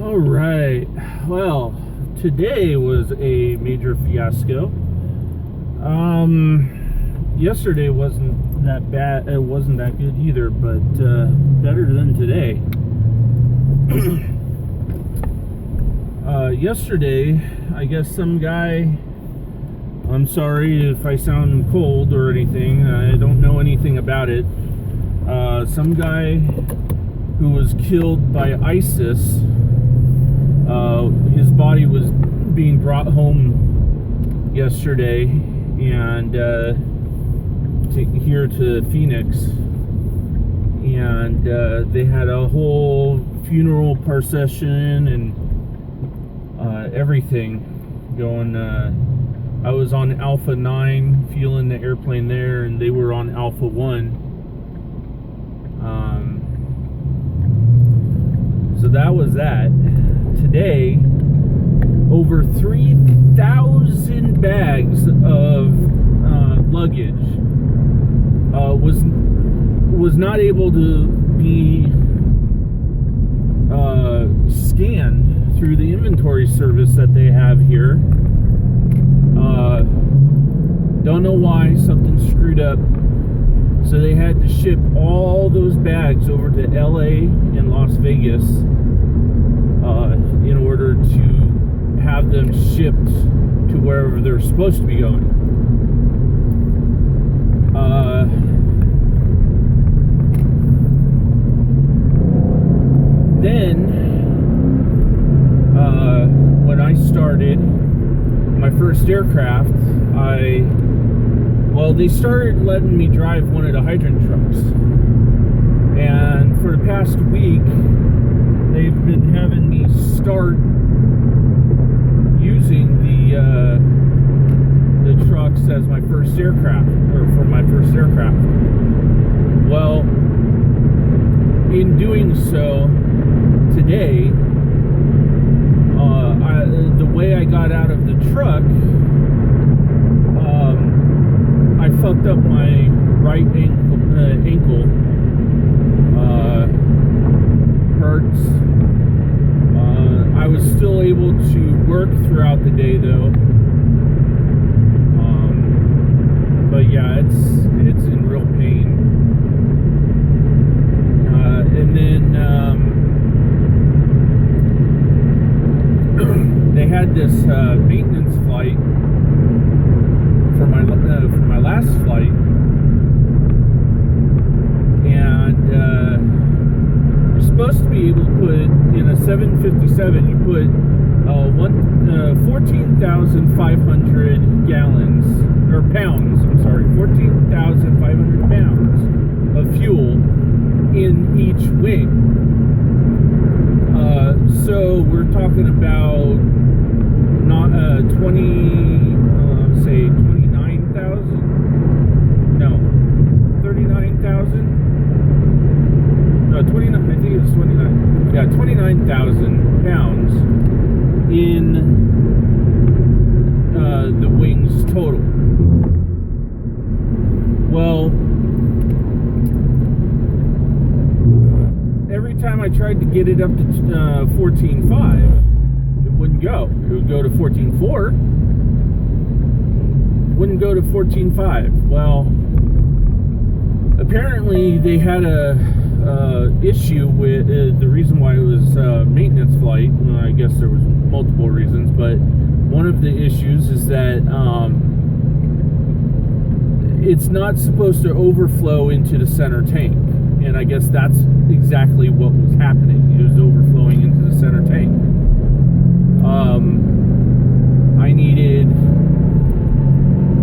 All right. Well, today was a major fiasco. Yesterday wasn't that bad. It wasn't that good either, but better than today. Yesterday, I guess some guy. I'm sorry if I sound cold or anything. I don't know anything about it. Some guy who was killed by ISIS. His body was being brought home yesterday and here to Phoenix, and they had a whole funeral procession and everything going. I was on Alpha 9 fueling the airplane there, and they were on Alpha 1. So that was that. Today, over 3,000 bags of luggage was not able to be scanned through the inventory service that they have here. Don't know why. Something screwed up. So they had to ship all those bags over to LA and Las Vegas in order to have them shipped to wherever they're supposed to be going. Then, when I started my first aircraft, they started letting me drive one of the hydrant trucks. And for the past week, they've been having me start using the trucks as my first aircraft, or for my first aircraft. Well, in doing so, today, the way I got out of the truck, I fucked up my right ankle. Hurts. I was still able to work throughout the day though. But yeah, it's in real pain. And then they had this maintenance flight for my last flight, and you're supposed to be able to put in a 757. You put 14,500 gallons or pounds. I'm sorry, 14,500 pounds of fuel in each wing. So we're talking about not 29,000. No, 39,000. No, 29. I think it was 29. Yeah, 29,000 pounds in the wings total. Well, every time I tried to get it up to 14.5, it wouldn't go. It would go to 14.4. Wouldn't go to 14.5. Well, apparently they had a issue with the reason why it was maintenance flight. Well, I guess there was multiple reasons, but one of the issues is that it's not supposed to overflow into the center tank, and I guess that's exactly what was happening. It was overflowing into the center tank. I needed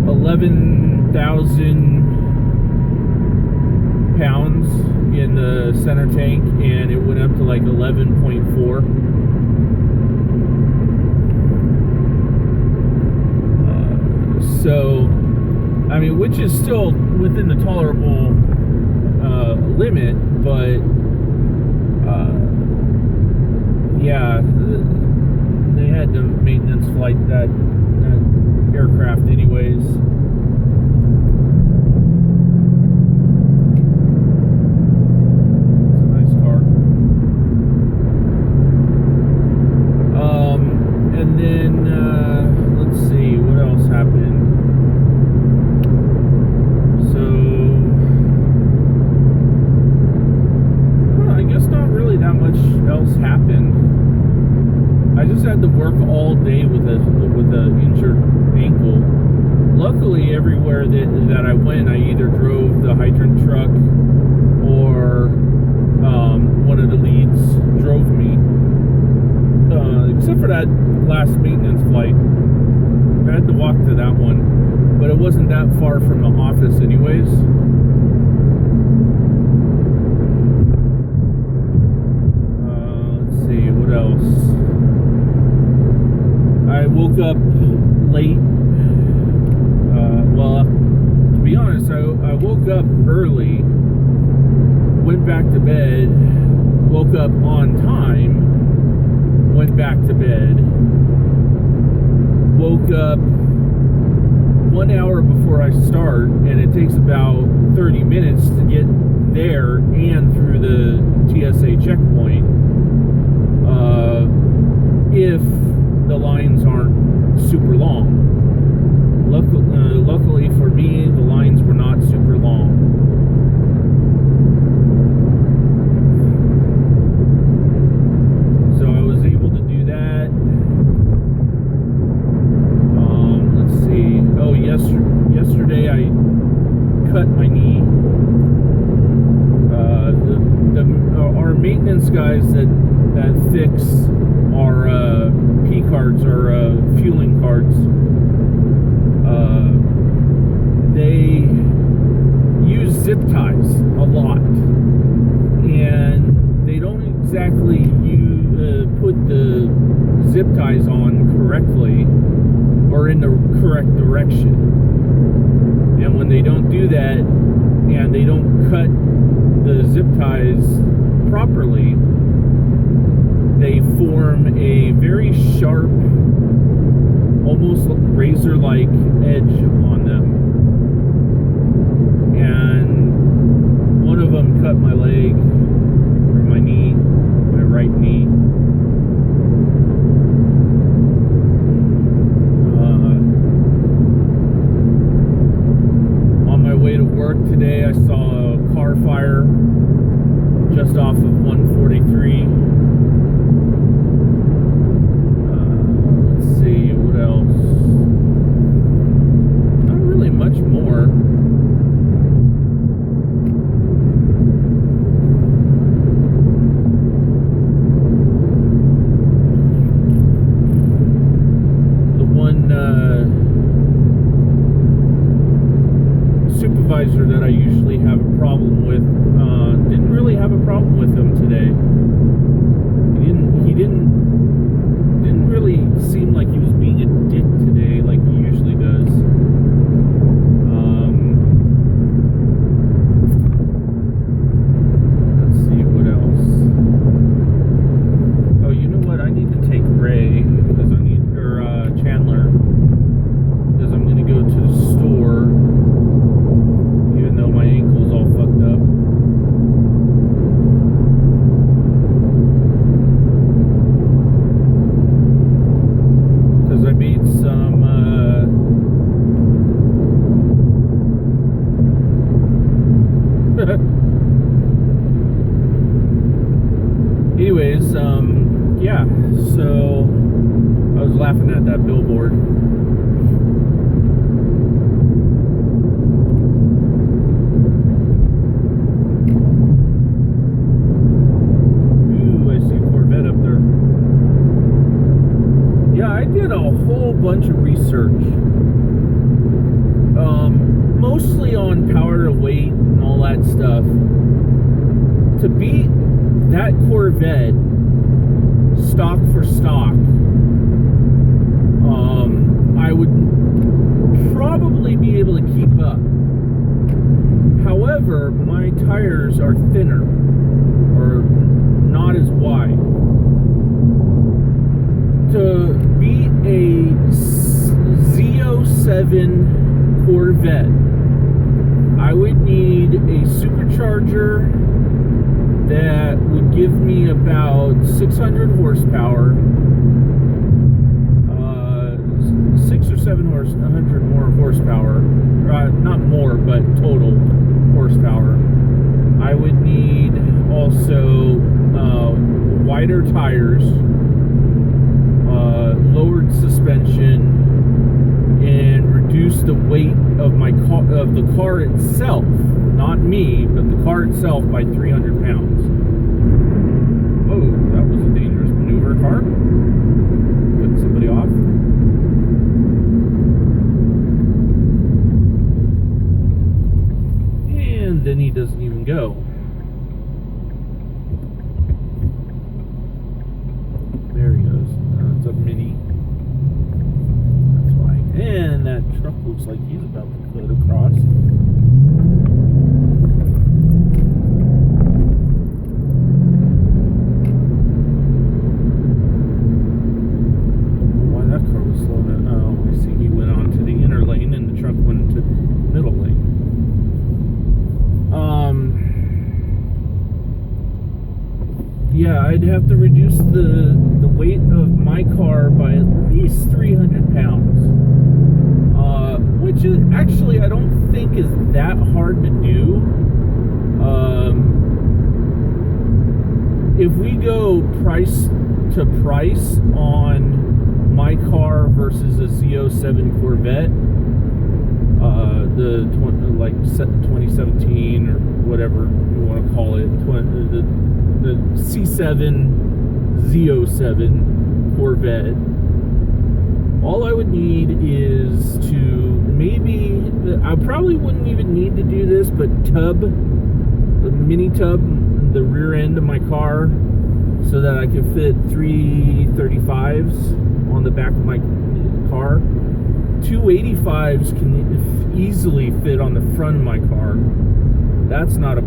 11,000 pounds in the center tank, and it went up to like 11.4. So, I mean, which is still within the tolerable limit, but yeah, they had to maintenance flight that aircraft anyways. It's a nice car. else happened. I just had to work all day with a injured ankle. Luckily, everywhere that I went, I either drove the hydrant truck or one of the leads drove me. Except for that last maintenance flight, I had to walk to that one, but it wasn't that far from the office, anyways. Let's see what else. I woke up late. Well, to be honest, I woke up early, went back to bed, woke up on time, went back to bed, woke up 1 hour before I start, and it takes about 30 minutes to get there and through the TSA checkpoint if the lines aren't super long. Luckily for me, the lines were not super long. So I was able to do that. Let's see. Oh, yesterday I cut my knee. Our maintenance guys that fix our P cards or fueling cards, they use zip ties a lot, and they don't exactly put the zip ties on correctly or in the correct direction. And when they don't do that and they don't cut the zip ties properly, they form a very sharp, almost razor-like edge on them. And one of them cut my leg, or my knee, my right knee. On my way to work today, I saw a car fire just off of 143. Let's see, what else? Not really much more. The one supervisor that I usually have a problem with didn't really have a problem with him today. He didn't really seem like he was being a dick today like he usually does. Let's see what else. Oh, you know what? I need to take Ray because Chandler, because I'm gonna go to the store, even though my ankle's all fucked up. I made some anyways, yeah, so I was laughing at that billboard. Ooh, I see a Corvette up there. Yeah, I did a whole bunch of research, mostly on power to weight and all that stuff. To beat that Corvette stock for stock, I would probably be able to keep up. However, my tires are thinner or not as wide. To beat a Z07 Corvette, I would need a supercharger that would give me about 600 horsepower, 6 or 700 more horsepower, not more, but total horsepower. I would need also wider tires, lowered suspension, and reduced the weight of the car itself, not me, but the car itself, by 300 pounds. Oh, that was a dangerous maneuver, car. Cut somebody off. And then he doesn't even go. There he goes. It's a Mini. That's why. And that truck looks like he's about to cut across. Why that car was slowing down? Oh, I see. He went onto the inner lane and the truck went into the middle lane. Yeah, I'd have to reduce the weight of my car by at least 300 pounds. Which is actually, I don't think is that hard to do. If we go price to price on my car versus a Z07 Corvette, the 2017 or whatever you want to call it, the C7 Z07 Corvette, all I would need is to I probably wouldn't even need to do this, but the mini tub the rear end of my car so that I could fit 335s on the back of my car. 285s can easily fit on the front of my car. That's not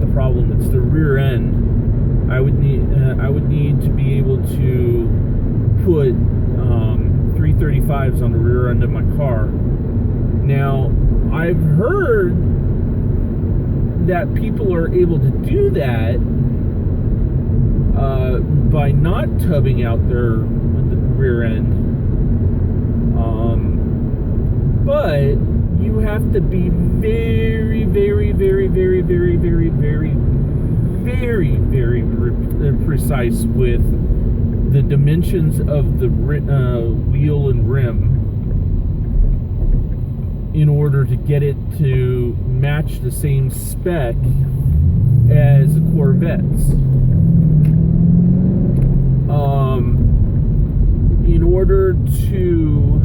the problem. It's the rear end. I would need to be able to put 335s on the rear end of my car. Now, I've heard that people are able to do that by not tubbing out their rear end. But you have to be very, very, very, very, very, very, very, very, very precise with the dimensions of the wheel and rim in order to get it to match the same spec as the Corvettes. In order to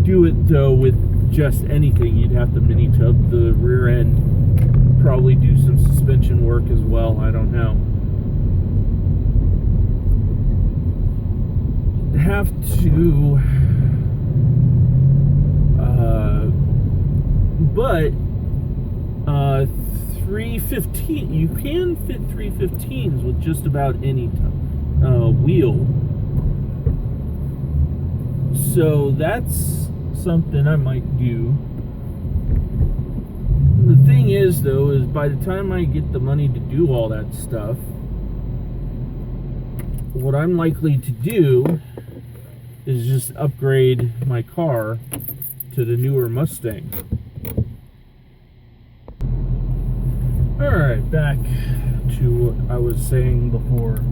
do it though with just anything, you'd have to mini tub the rear end, probably do some suspension work as well. I don't know. Have to but 315, you can fit 315s with just about any wheel. So that's something I might do. The thing is, though, is by the time I get the money to do all that stuff, what I'm likely to do is just upgrade my car to the newer Mustang. Alright, back to what I was saying before.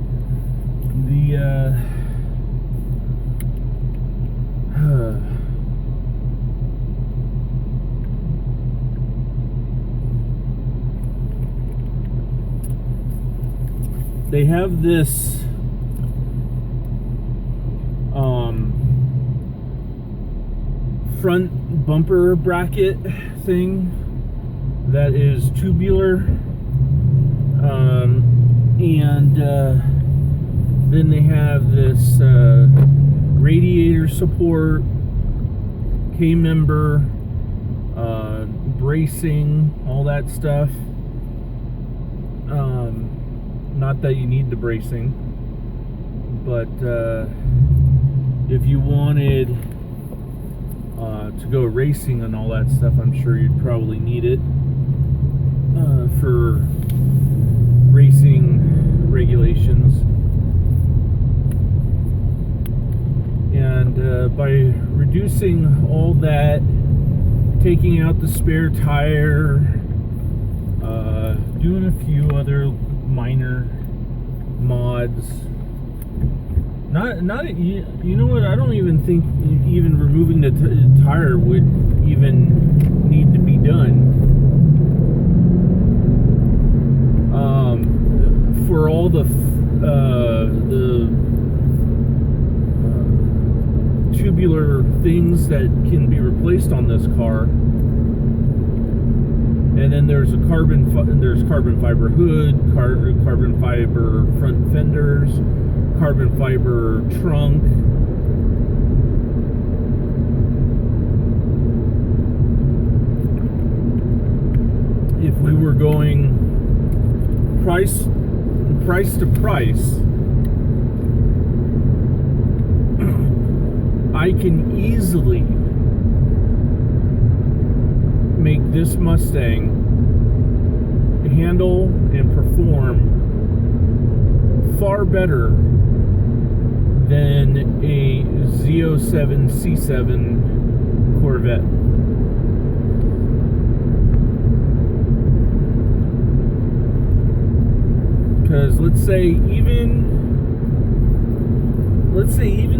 They have this front bumper bracket thing that is tubular, and then they have this radiator support, K-member, bracing, all that stuff. Not that you need the bracing, but if you wanted to go racing and all that stuff, I'm sure you'd probably need it for racing regulations. And by reducing all that, taking out the spare tire, doing a few other minor mods. Not you know what? I don't even think even removing the tire would even need to be done. For all the tubular things that can be replaced on this car, and then there's carbon fiber hood, carbon fiber front fenders, carbon fiber trunk. If we were going price to price, I can easily make this Mustang handle and perform far better than a Z07 C7 Corvette. Because let's say even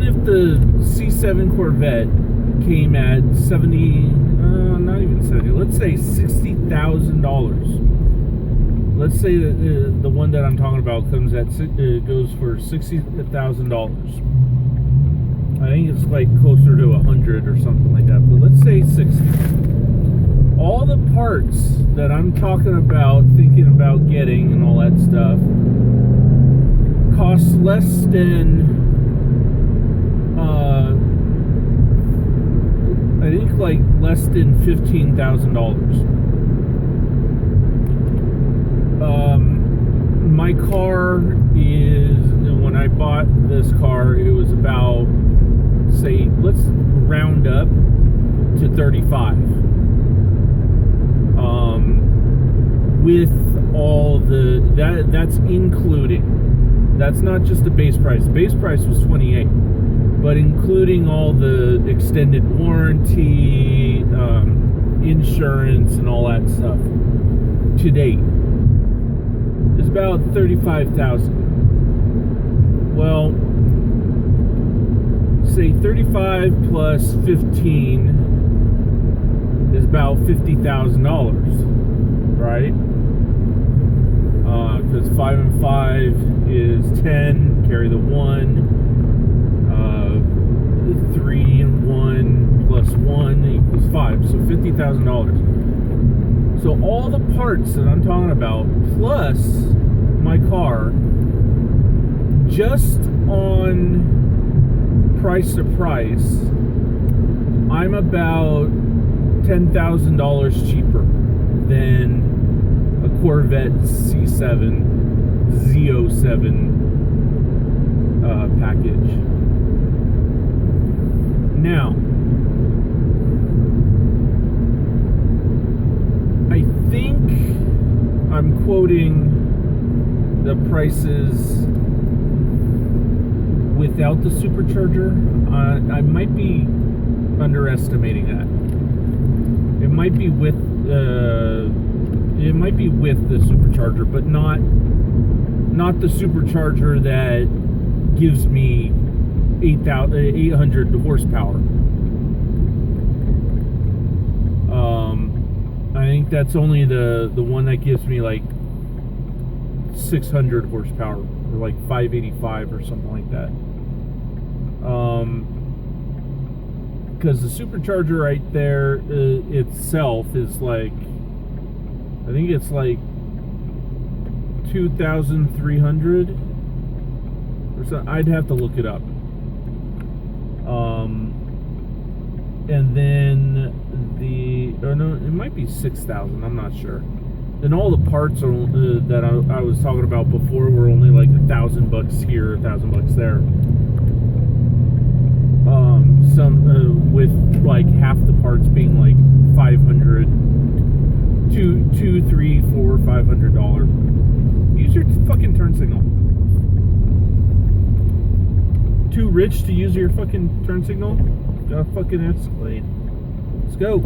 if the C7 Corvette came at not even 70, let's say $60,000. Let's say that the one that I'm talking about goes for $60,000. I think it's like closer to 100 or something like that, but let's say 60. All the parts that I'm talking about, thinking about getting and all that stuff, cost less than I think like less than $15,000. My car is, when I bought this car, it was about, say, let's round up to 35. With all that's including, that's not just the base price. The base price was 28, but including all the extended warranty, insurance, and all that stuff to date, is about 35,000. Well, say 35 plus 15 is about $50,000, right? Because 5 and 5 is 10, carry the 1, 3 and 1 plus 1 equals 5, so $50,000. So all the parts that I'm talking about, plus my car, just on price to price, I'm about $10,000 cheaper than a Corvette C7 Z07 package. Now, I think I'm quoting the prices without the supercharger. I might be underestimating that. It might be with the supercharger, but not the supercharger that gives me 800 horsepower. I think that's only the one that gives me like 600 horsepower, or like 585 or something like that. Because the supercharger right there itself is like, I think it's like 2,300 or something. I'd have to look it up. And then it might be 6,000. I'm not sure. Then all the parts that I was talking about before were only like $1,000 here, $1,000 there. Some with like half the parts being like 500, $200, $300, $400, $500. Use your fucking turn signal. Too rich to use your fucking turn signal? Got a fucking Escalade. Let's go.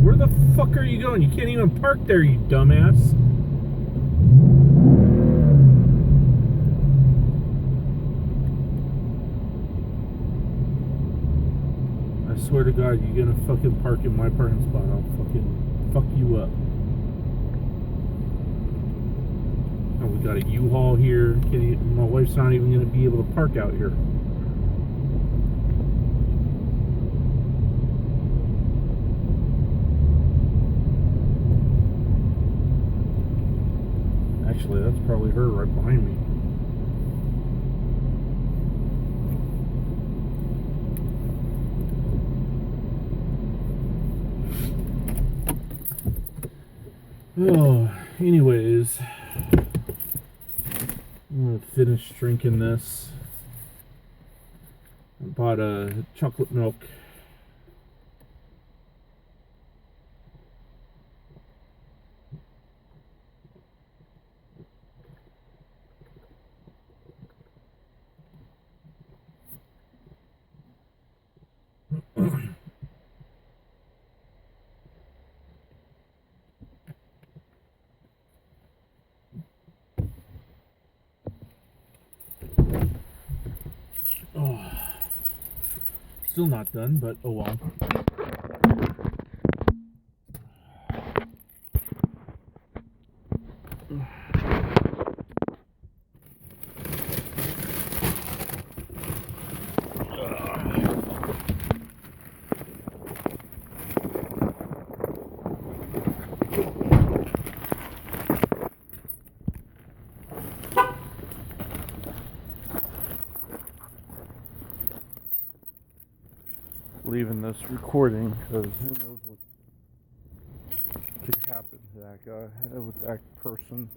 Where the fuck are you going? You can't even park there, you dumbass. I swear to God, you're gonna fucking park in my parking spot. I'll fucking fuck you up. Oh, we got a U-Haul here. My wife's not even gonna be able to park out here. Actually, that's probably her right behind me. Oh, anyways, I'm gonna finish drinking this. I bought a chocolate milk. Oh, still not done, but oh well. Leaving this recording because who knows what could happen to that guy, with that person.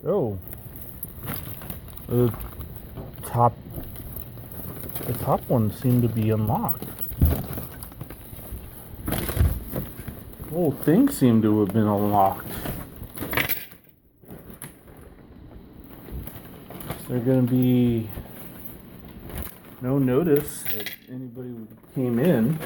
Oh, the top one seemed to be unlocked. The whole thing seemed to have been unlocked. There's going to be no notice that anybody came in.